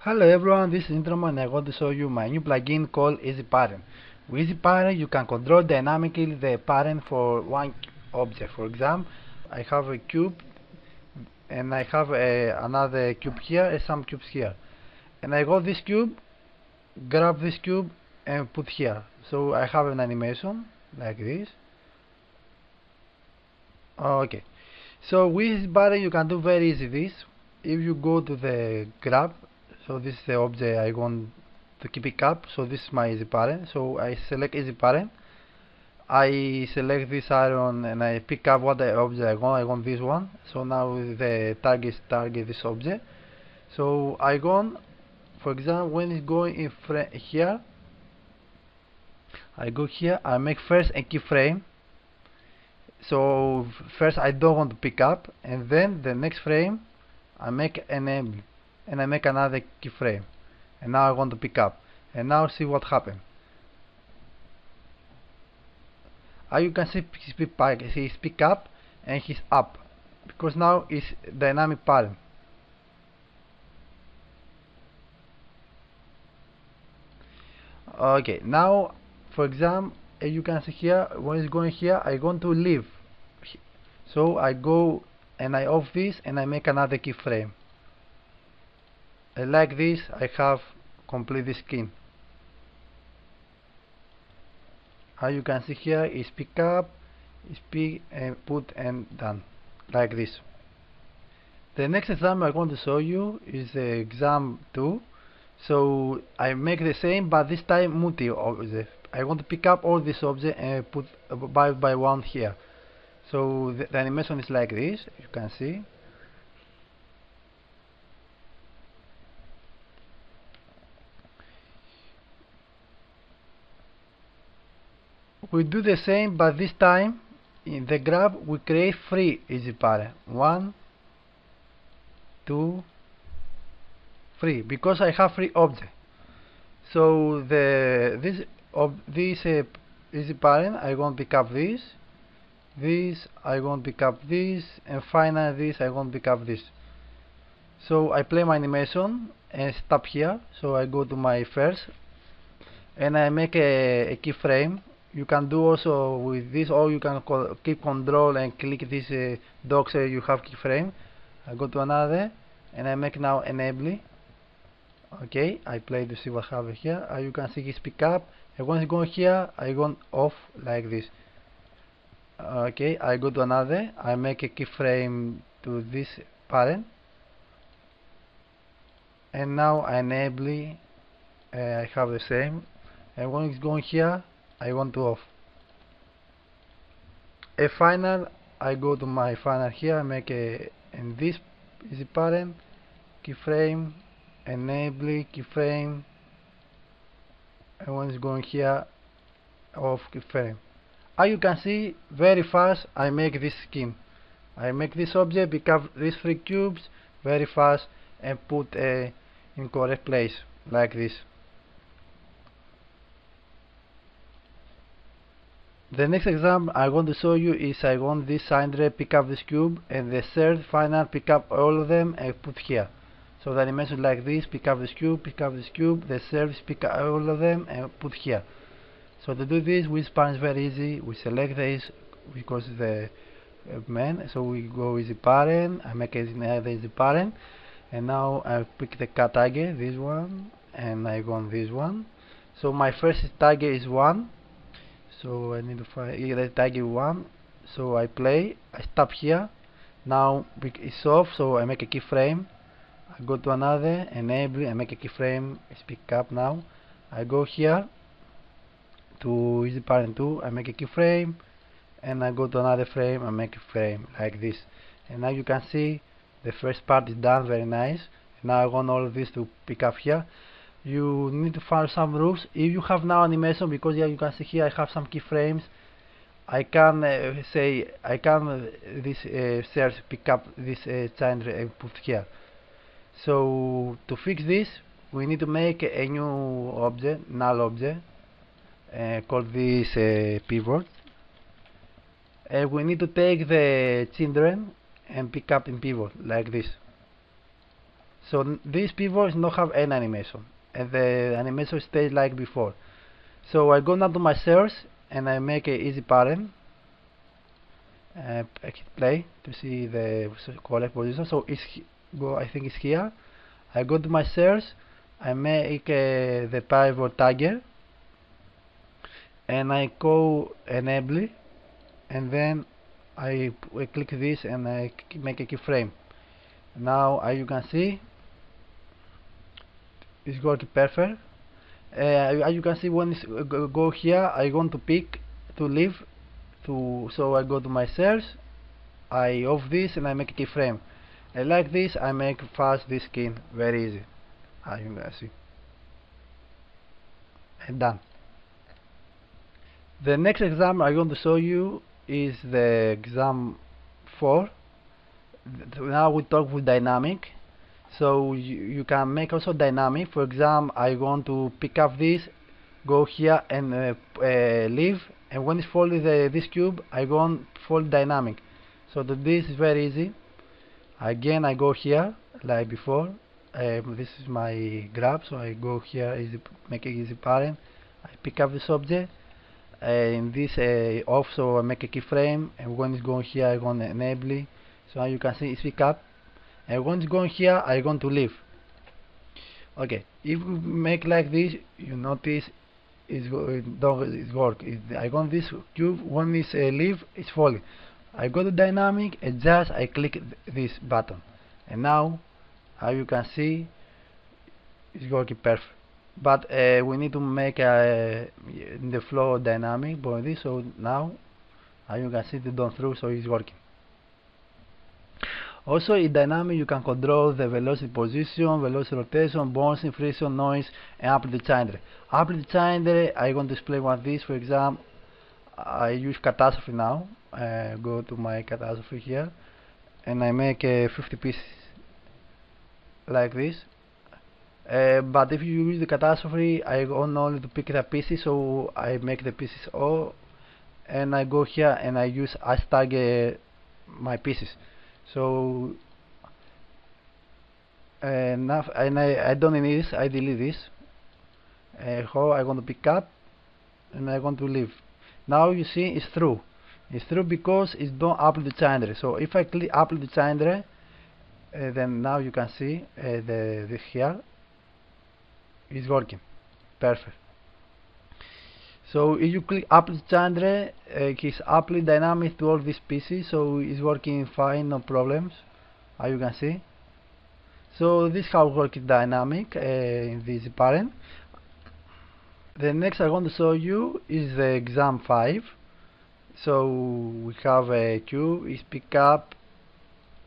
Hello everyone, this is Introman and I want to show you my new plugin called EasyParent. With EasyParent you can control dynamically the parent for one object. For example, I have a cube and I have another cube here and some cubes here. And I got this cube, grab this cube and put here. So I have an animation like this. Okay. So with EasyParent you can do very easy this. If you go to the grab, so this is the object I want to keep it up, so this is my EasyParent. So I select EasyParent, I select this iron and I pick up what the object I want this one. So now the target this object. So I go, for example, when it's going in here, I go here, I make first a keyframe. So first I don't want to pick up, and then the next frame I make enable and I make another keyframe, and now I want to pick up, and now see what happened. You can see he's pick up and he's up because now it's dynamic parent. Okay, now for example, you can see here when it's going here, I want to leave, so I go and I off this and I make another keyframe. Like this I have complete the skin. You can see here is pick up, is pick and put and done, like this. The next example I want to show you is the exam 2. So I make the same, but this time multi object. I want to pick up all these objects and put by one here. So the animation is like this, you can see. We do the same, but this time in the graph we create 3 EasyParent. 1, 2, 3, because I have 3 objects. So this EasyParent, I want to pick up this, I want to pick up this, and finally this I want to pick up this. So I play my animation and stop here. So I go to my first and I make a keyframe. You can do also with this, or you can keep control and click this dock so you have keyframe. I go to another and I make now enable. Okay, I play to see what happens here. You can see his pick up, and once you go here I go off like this. Okay, I go to another, I make a keyframe to this parent, and now I enable. I have the same, and when it's going here I want to off. A final, I go to my final here, I make a in this EasyParent keyframe, enable keyframe, and when it's going here off keyframe. You can see very fast I make this skin. I make this object, pick up these 3 cubes very fast and put in correct place like this. The next example I want to show you is I want this Sandra pick up this cube, and the third final pick up all of them and put here. So the animation like this, pick up this cube, the third pick up all of them and put here. So to do this with EasyParent is very easy. We select this because the man, so we go EasyParent, I make another EasyParent, and now I pick the cut target, this one, and I go on this one. So my first target is 1. So I need to find the target 1. So I play, I stop here. Now it's off, so I make a keyframe. I go to another, enable, I make a keyframe, it's pick up now. I go here to EasyParent 2, I make a keyframe, and I go to another frame, I make a frame like this. And now you can see the first part is done, very nice. Now I want all of this to pick up here. You need to follow some rules. If you have now animation, because yeah, you can see here I have some keyframes, I can say I can this search pick up this child and put here. So to fix this, we need to make a new object, null object, called this pivot, and we need to take the children and pick up in pivot like this. So this pivot does not have any animation, and the animation stays like before. So I go now to my search and I make a EasyParent. I hit play to see the correct position. So I think it's here. I go to my search, I make the pivot tagger, and I go enable, and then I click this and I make a keyframe. Now as you can see, it's working perfect. As you can see, when it's go here, I want to pick to leave so I go to my search, I off this and I make a keyframe. And like this I make fast this skin very easy, as you can see. And done. The next example I'm going to show you is the exam 4. Now we talk with dynamic. So you can make also dynamic. For example, I want to pick up this, go here and leave, and when it's folded this cube, I go on fold dynamic. So this is very easy. Again, I go here like before. This is my grab, so I go here, make it EasyParent. I pick up this object, and this off, so I make a keyframe, and when it's going here, I go on enable. So you can see it's pick up, and when it's going here, I going to leave. Okay, if we make like this, you notice it's work. I go on this cube, when it's leave, it's falling. I go to dynamic, adjust, I click this button, and now as you can see it's working perfect. But we need to make in the flow dynamic for this, so now as you can see it done through, so it's working. Also in dynamic you can control the velocity position, velocity rotation, bouncing, friction, noise, and amplitude change. Amplitude change, I'm going to explain what this. For example, I use catastrophe now. Go to my catastrophe here, and I make 50 pieces like this. But if you use the catastrophe, I want only to pick the pieces, so I make the pieces all, and I go here and I use hashtag my pieces. So now I don't need this, I delete this. How I want to pick up and I want to leave. Now you see it's true. It's true because it's don't amplitude change. So if I click amplitude change, then now you can see this here is working perfect. So if you click amplitude change, it's apply dynamic to all these pieces, so it's working fine, no problems, as you can see. So this is how works dynamic in this parent. The next I want to show you is the exam 5. So we have a cube, it's pick up,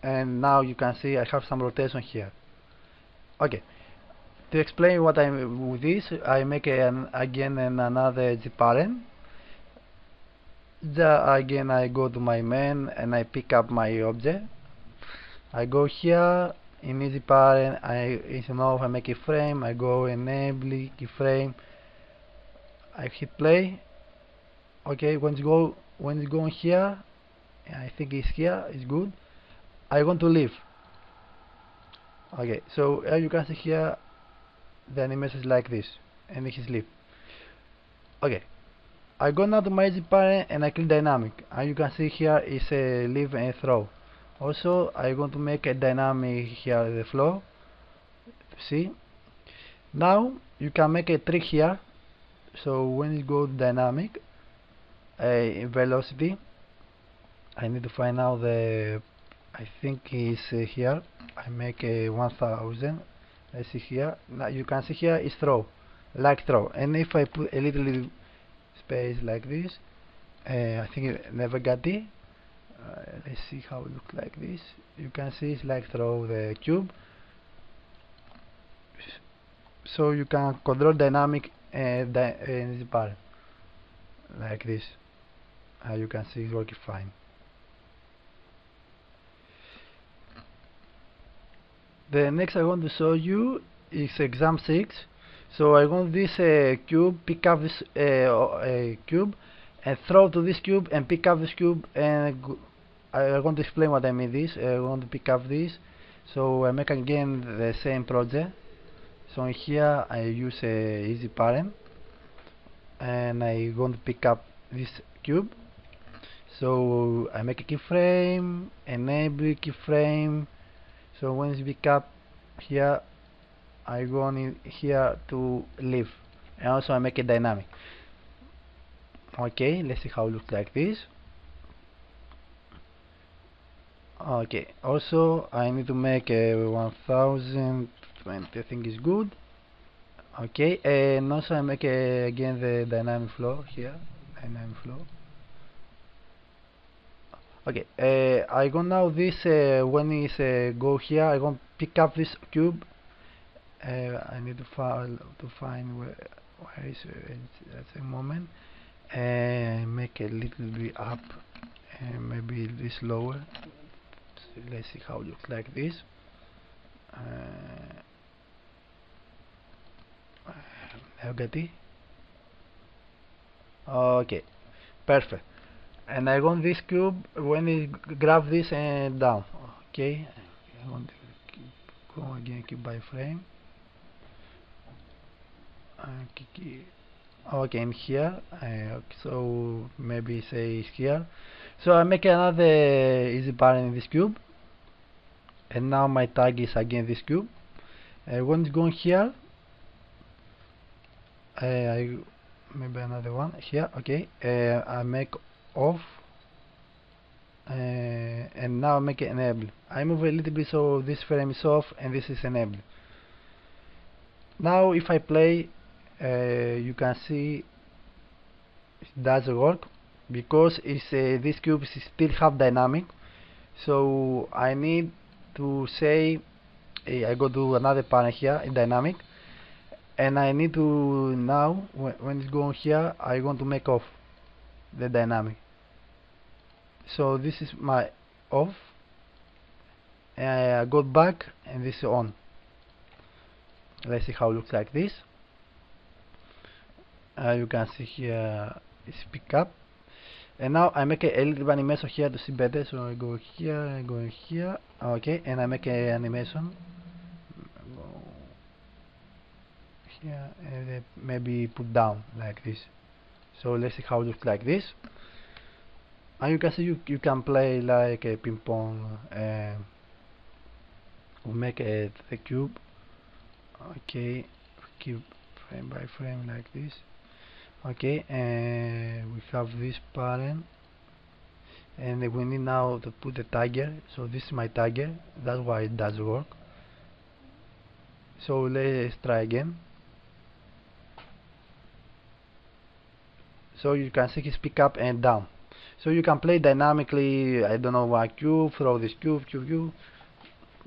and now you can see I have some rotation here. Okay. To explain what I'm with this, I make again another EasyParent. Again I go to my main and I pick up my object. I go here in EasyParent, I make a frame, I go enable keyframe, I hit play. Okay, when it's going here, I think it's here, it's good. I want to leave. Okay, so as you can see here, the animation is like this, and it is leave. Okay, I go now to my EasyParent and I click dynamic, and you can see here is a leave and throw. Also I'm going to make a dynamic here the flow. See, now you can make a trick here. So when you go to dynamic velocity, I need to find out the, I think is here, I make a 1000. Let's see here. Now you can see here is throw, like throw, and if I put a little space like this, I think it never got it. Let's see how it looks like this. You can see it's like throw the cube. So you can control dynamic in this part like this. You can see it's working fine. The next I want to show you is exam 6. So I want this cube, pick up this cube and throw to this cube and pick up this cube, and I want to explain what I mean this. I want to pick up this, So I make again the same project. So here I use a EasyParent, and I want to pick up this cube. So I make a keyframe, enable keyframe. So when it's pick up here, I go in here to leave, and also I make a dynamic. Okay, let's see how it looks like this. Okay, also I need to make a 1020, I think is good. Okay, and also I make again the dynamic flow here, dynamic flow. Okay, I go now this when is go here, I go pick up this cube. I need to find where is it. That's a moment. Make a little bit up, and maybe this lower. So let's see how it looks like this. Okay, okay, perfect. And I want this cube when I grab this and down. Okay, I want to go again, keep by frame. Okay, in here, so maybe say here. So I make another EasyParent in this cube, and now my tag is again this cube. When it's going here, I maybe another one here. Okay, I make off, and now I make it enable. I move a little bit so this frame is off and this is enabled. Now if I play, you can see it does work because it's this cube is still half dynamic. So I need to say I go to another panel here in dynamic, and I need to now when it's going here, I want to make off the dynamic. So this is my off, and I go back and this is on. Let's see how it looks like this. You can see here it's pick up, and now I make a little animation here to see better. So I go here, I go here, okay, and I make a animation. Go here and maybe put down like this. So let's see how it looks like this. And you can see you can play like a ping pong. We make the cube. Okay, keep frame by frame like this. Okay, and we have this parent, and we need now to put the tagger. So this is my tagger. That's why it does work. So let's try again. So you can see his pick up and down. So you can play dynamically. I don't know, one cube, throw this cube.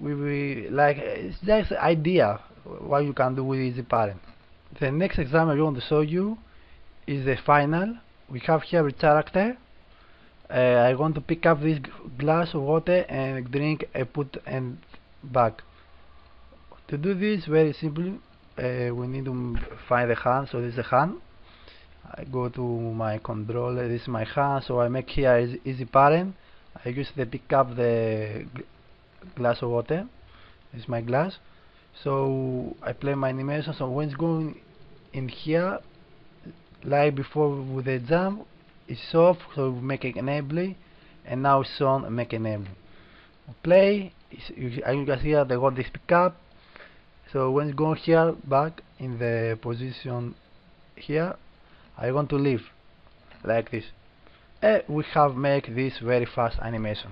We like it's just an idea what you can do with EasyParent. The next example I want to show you is the final. We have here a character. I want to pick up this glass of water and drink and put and back. To do this, very simple. We need to find the hand. So this is the hand. I go to my controller. This is my hand. So I make here EasyParent. I use the pick up the glass of water. This is my glass. So I play my animation. So when it's going in here, like before with the jump, it's off, so we make it enable, and now it's on, make enable. Play, you can see the word is pick up. So when it's going here, back in the position here, I want to leave like this. And we have make this very fast animation.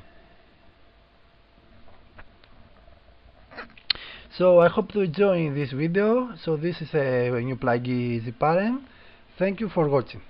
So I hope to enjoy this video. So this is a new plugin EasyParent. Thank you for watching.